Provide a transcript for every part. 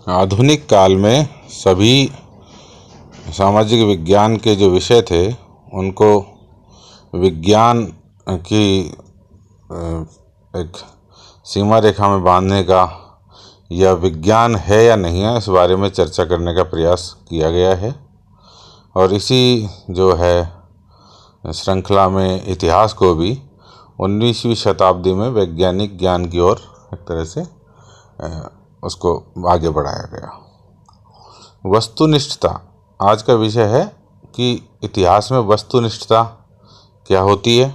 आधुनिक काल में सभी सामाजिक विज्ञान के जो विषय थे उनको विज्ञान की एक सीमा रेखा में बांधने का या विज्ञान है या नहीं है इस बारे में चर्चा करने का प्रयास किया गया है। और इसी जो है श्रृंखला में इतिहास को भी 19वीं शताब्दी में वैज्ञानिक ज्ञान की ओर एक तरह से उसको आगे बढ़ाया गया। वस्तुनिष्ठता आज का विषय है कि इतिहास में वस्तुनिष्ठता क्या होती है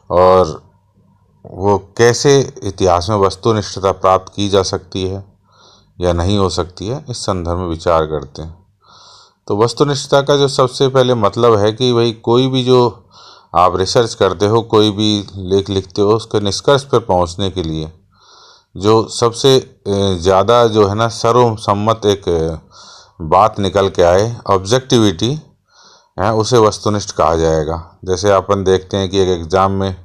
और वो कैसे इतिहास में वस्तुनिष्ठता प्राप्त की जा सकती है या नहीं हो सकती है, इस संदर्भ में विचार करते हैं। तो वस्तुनिष्ठता का जो सबसे पहले मतलब है कि भाई कोई भी जो आप रिसर्च करते हो, कोई भी लेख लिखते हो, उसके निष्कर्ष पर पहुंचने के लिए जो सबसे ज़्यादा जो है ना सर्वसम्मत एक बात निकल के आए, ऑब्जेक्टिविटी है, उसे वस्तुनिष्ठ कहा जाएगा। जैसे अपन देखते हैं कि एक एग्ज़ाम में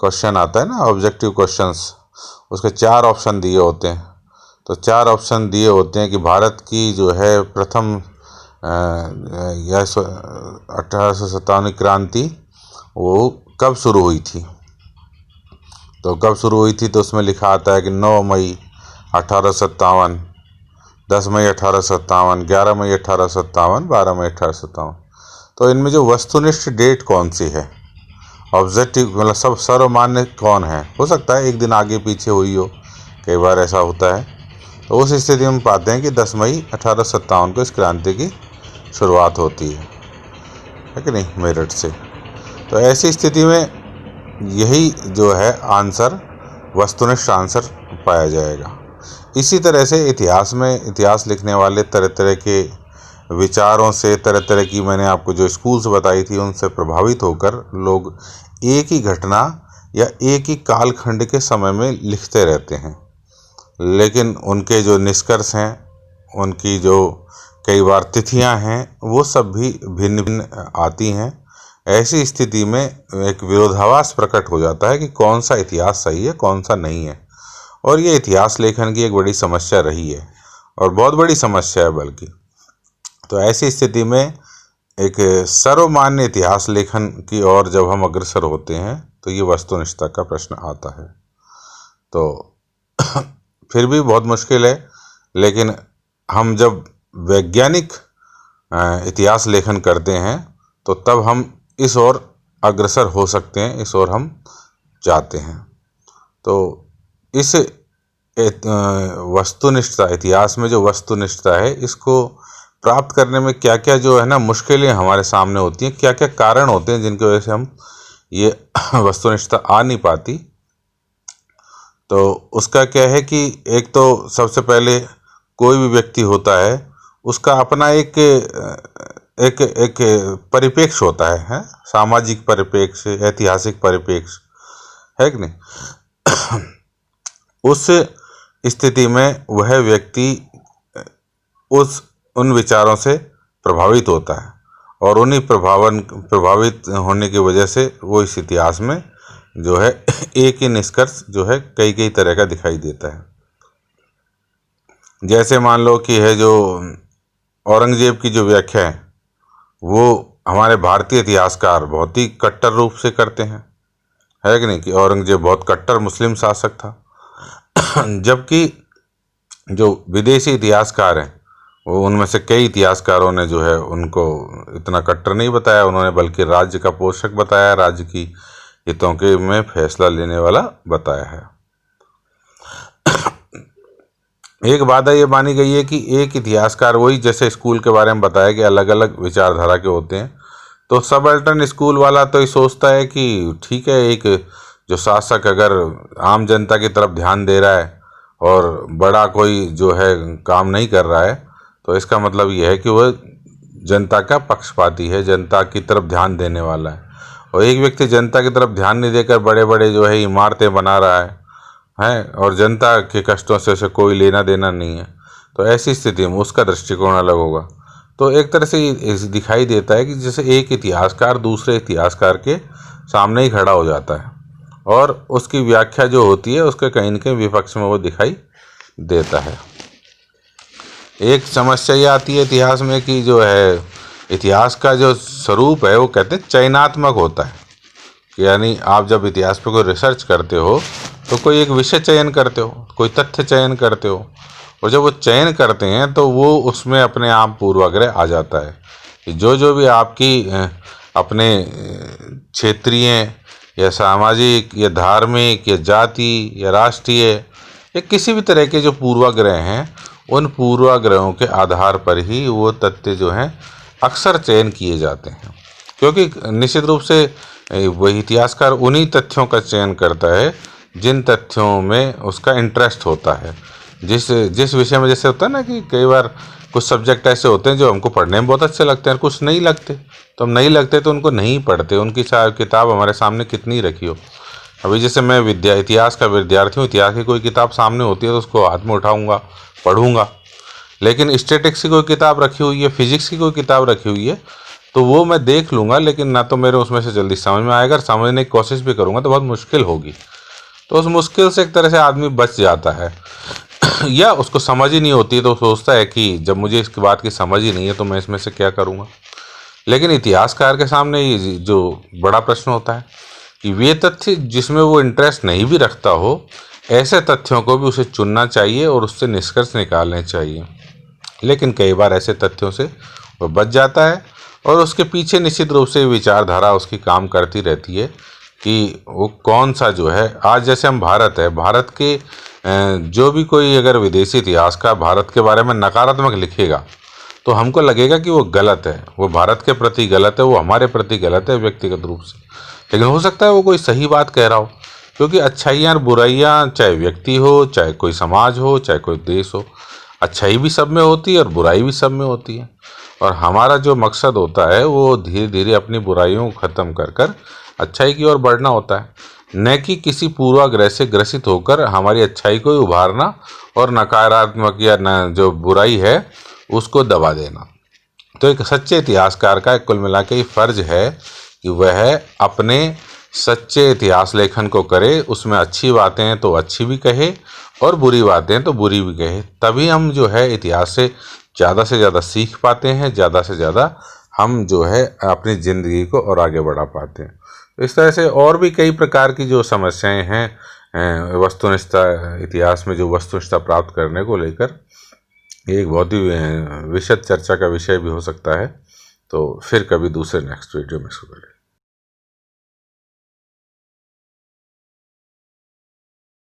क्वेश्चन आता है ना, ऑब्जेक्टिव क्वेश्चंस, उसके 4 ऑप्शन दिए होते हैं। तो 4 ऑप्शन दिए होते हैं कि भारत की जो है प्रथम 1857 क्रांति वो कब शुरू हुई थी। तो कब शुरू हुई थी तो उसमें लिखा आता है कि 9 मई 1857, 10 मई 1857, 11 मई 1857, 12 मई 1857। तो इनमें जो वस्तुनिष्ठ डेट कौन सी है, ऑब्जेक्टिव मतलब सब सर्वमान्य कौन है, हो सकता है एक दिन आगे पीछे हुई हो, कई बार ऐसा होता है। तो उस स्थिति में पाते हैं कि 10 मई 1857 को इस क्रांति की शुरुआत होती है कि नहीं, मेरठ से। तो ऐसी स्थिति में यही जो है आंसर वस्तुनिष्ठ आंसर पाया जाएगा। इसी तरह से इतिहास में इतिहास लिखने वाले तरह तरह के विचारों से, तरह तरह की मैंने आपको जो स्कूल्स बताई थी उनसे प्रभावित होकर लोग एक ही घटना या एक ही कालखंड के समय में लिखते रहते हैं, लेकिन उनके जो निष्कर्ष हैं, उनकी जो कई बार तिथियां हैं, वो सब भी भिन्न भिन्न आती हैं। ऐसी स्थिति में एक विरोधाभास प्रकट हो जाता है कि कौन सा इतिहास सही है, कौन सा नहीं है। और ये इतिहास लेखन की एक बड़ी समस्या रही है और बहुत बड़ी समस्या है बल्कि। तो ऐसी स्थिति में एक सर्वमान्य इतिहास लेखन की ओर जब हम अग्रसर होते हैं तो ये वस्तुनिष्ठता का प्रश्न आता है। तो फिर भी बहुत मुश्किल है, लेकिन हम जब वैज्ञानिक इतिहास लेखन करते हैं तो तब हम इस ओर अग्रसर हो सकते हैं, इस ओर हम जाते हैं। तो इस वस्तुनिष्ठता, इतिहास में जो वस्तुनिष्ठता है, इसको प्राप्त करने में क्या क्या जो है ना मुश्किलें हमारे सामने होती हैं, क्या क्या कारण होते हैं जिनकी वजह से हम ये वस्तुनिष्ठता आ नहीं पाती। तो उसका क्या है कि एक तो सबसे पहले कोई भी व्यक्ति होता है उसका अपना एक एक एक परिप्रेक्ष्य होता है, सामाजिक परिप्रेक्ष्य, ऐतिहासिक परिप्रेक्ष्य है कि नहीं। उस स्थिति में वह व्यक्ति उन विचारों से प्रभावित होता है और उन्हीं प्रभावित होने की वजह से वो इस इतिहास में जो है एक ही निष्कर्ष जो है कई कई तरह का दिखाई देता है। जैसे मान लो कि है जो औरंगजेब की जो व्याख्या है वो हमारे भारतीय इतिहासकार बहुत ही कट्टर रूप से करते हैं, है कि नहीं, कि औरंगजेब बहुत कट्टर मुस्लिम शासक था। जबकि जो विदेशी इतिहासकार हैं वो उनमें से कई इतिहासकारों ने जो है उनको इतना कट्टर नहीं बताया, उन्होंने बल्कि राज्य का पोषक बताया, राज्य की हितों के में फैसला लेने वाला बताया है। एक बात ये मानी गई है कि एक इतिहासकार, वही जैसे स्कूल के बारे में बताया कि अलग अलग विचारधारा के होते हैं, तो सबअल्टर्न स्कूल वाला तो ये सोचता है कि ठीक है, एक जो शासक अगर आम जनता की तरफ ध्यान दे रहा है और बड़ा कोई जो है काम नहीं कर रहा है, तो इसका मतलब ये है कि वह जनता का पक्षपाती है, जनता की तरफ ध्यान देने वाला है। और एक व्यक्ति जनता की तरफ ध्यान नहीं देकर बड़े बड़े जो है इमारतें बना रहा है और जनता के कष्टों से उसे कोई लेना देना नहीं है, तो ऐसी स्थिति में उसका दृष्टिकोण अलग होगा। तो एक तरह से दिखाई देता है कि जैसे एक इतिहासकार दूसरे इतिहासकार के सामने ही खड़ा हो जाता है और उसकी व्याख्या जो होती है उसके कहीं न कहीं विपक्ष में वो दिखाई देता है। एक समस्या ये आती है इतिहास में कि जो है इतिहास का जो स्वरूप है वो कहते हैं चयनात्मक होता है, यानी आप जब इतिहास पे कोई रिसर्च करते हो तो कोई एक विषय चयन करते हो, कोई तथ्य चयन करते हो, और जब वो चयन करते हैं तो वो उसमें अपने आप पूर्वाग्रह आ जाता है कि जो भी आपकी अपने क्षेत्रीय या सामाजिक या धार्मिक या जाति या राष्ट्रीय या किसी भी तरह के जो पूर्वाग्रह हैं, उन पूर्वाग्रहों के आधार पर ही वो तथ्य जो हैं अक्सर चयन किए जाते हैं, क्योंकि निश्चित रूप से वही इतिहासकार उन्हीं तथ्यों का चयन करता है जिन तथ्यों में उसका इंटरेस्ट होता है। जिस विषय में जैसे होता है ना कि कई बार कुछ सब्जेक्ट ऐसे होते हैं जो हमको पढ़ने में बहुत अच्छे लगते हैं, कुछ नहीं लगते, तो हम नहीं लगते तो उनको नहीं पढ़ते, उनकी किताब हमारे सामने कितनी रखी हो। अभी जैसे मैं इतिहास का विद्यार्थी हूँ, इतिहास की कोई किताब सामने होती है तो उसको हाथ में उठाऊँगा, पढ़ूँगा, लेकिन स्टैटिक्स की कोई किताब रखी हुई है, फिजिक्स की कोई किताब रखी हुई है, तो वो मैं देख लूँगा, लेकिन ना तो मेरे उसमें से जल्दी समझ में आएगा, समझने की कोशिश भी करूँगा तो बहुत मुश्किल होगी। तो उस मुश्किल से एक तरह से आदमी बच जाता है या उसको समझ ही नहीं होती तो सोचता है कि जब मुझे इसकी बात की समझ ही नहीं है तो मैं इसमें से क्या करूँगा। लेकिन इतिहासकार के सामने ये जो बड़ा प्रश्न होता है कि वे तथ्य जिसमें वो इंटरेस्ट नहीं भी रखता हो, ऐसे तथ्यों को भी उसे चुनना चाहिए और उससे निष्कर्ष निकालने चाहिए। लेकिन कई बार ऐसे तथ्यों से वो बच जाता है और उसके पीछे निश्चित रूप से विचारधारा उसकी काम करती रहती है कि वो कौन सा जो है, आज जैसे हम भारत है, भारत के जो भी कोई अगर विदेशी इतिहासकार भारत के बारे में नकारात्मक लिखेगा तो हमको लगेगा कि वो गलत है, वो भारत के प्रति गलत है, वो हमारे प्रति गलत है व्यक्तिगत रूप से। लेकिन हो सकता है वो कोई सही बात कह रहा हो, क्योंकि अच्छाइयाँ और बुराइयाँ चाहे व्यक्ति हो, चाहे कोई समाज हो, चाहे कोई देश हो, अच्छाई भी सब में होती है और बुराई भी सब में होती है। और हमारा जो मकसद होता है वो धीरे धीरे अपनी बुराइयों को ख़त्म कर कर अच्छाई की ओर बढ़ना होता है, न कि किसी पूर्वाग्रह से ग्रसित होकर हमारी अच्छाई को उभारना और नकारात्मक या न जो बुराई है उसको दबा देना। तो एक सच्चे इतिहासकार का कुल मिला के फ़र्ज है कि वह अपने सच्चे इतिहास लेखन को करे, उसमें अच्छी बातें हैं तो अच्छी भी कहे और बुरी बातें हैं तो बुरी भी कहे, तभी हम जो है इतिहास से ज़्यादा सीख पाते हैं, ज़्यादा से ज़्यादा हम जो है अपनी ज़िंदगी को और आगे बढ़ा पाते हैं। तो इस तरह से और भी कई प्रकार की जो समस्याएं हैं वस्तुनिष्ठता इतिहास में जो वस्तुनिष्ठता प्राप्त करने को लेकर, एक बहुत ही विशद चर्चा का विषय भी हो सकता है। तो फिर कभी दूसरे नेक्स्ट वीडियो में इसको करें।